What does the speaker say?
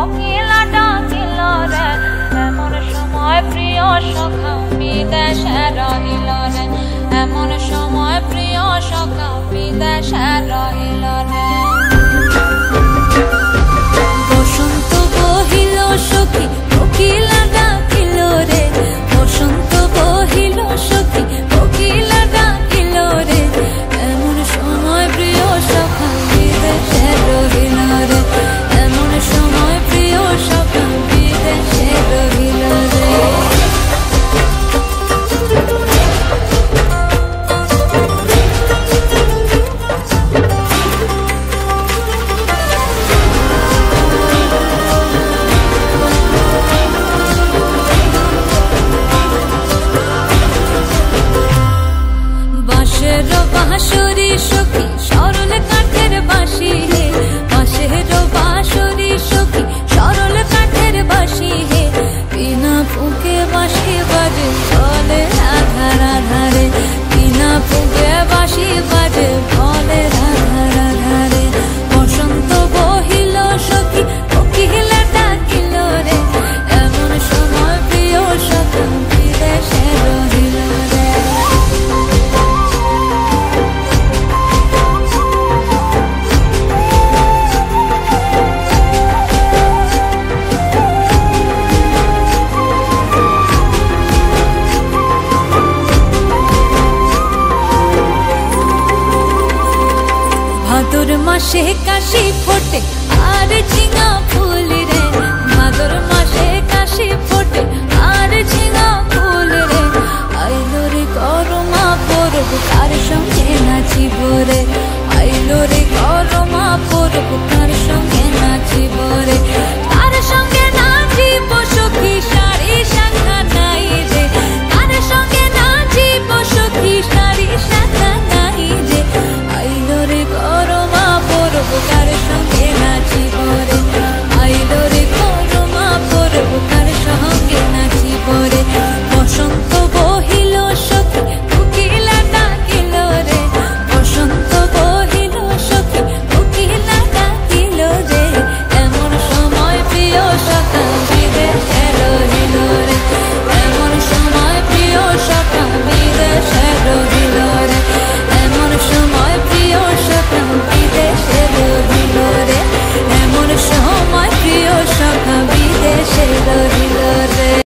কোকিলা ডাকিল রে এমন সময় প্রিয় সখা বিদেশে রহিল রে এমন সময় প্রিয় সখা বিদেশে রহিল রে বসন্ত বহিল সখী কোকিলা ডাকিল রে বসন্ত বহিল সখী কোকিলা ডাকিল রে এমন সময় প্রিয় সখা বিদেশে রহিল রে এমন সময় প্রিয় সখা বিদেশে রহিল রে বাঁশরি সখী সরল কাঠের বাঁশি হে বাঁশের বাঁশরি সখী সরল কাঠের বাঁশি হে বিনা ফুঁকে বাঁশি বাজে ফলে আধার আধারে বিনা ফুঁকে বাঁশি বাজে ফলে আধার আধারে বসন্ত বহিল সখী কোকিলা ডাকিল রে এমন সময় প্রিয় সখা বিদেশে রহিল রে ভাদর মাসে কাশি ফোটে আর ঝিঙা ফুল রে ভাদর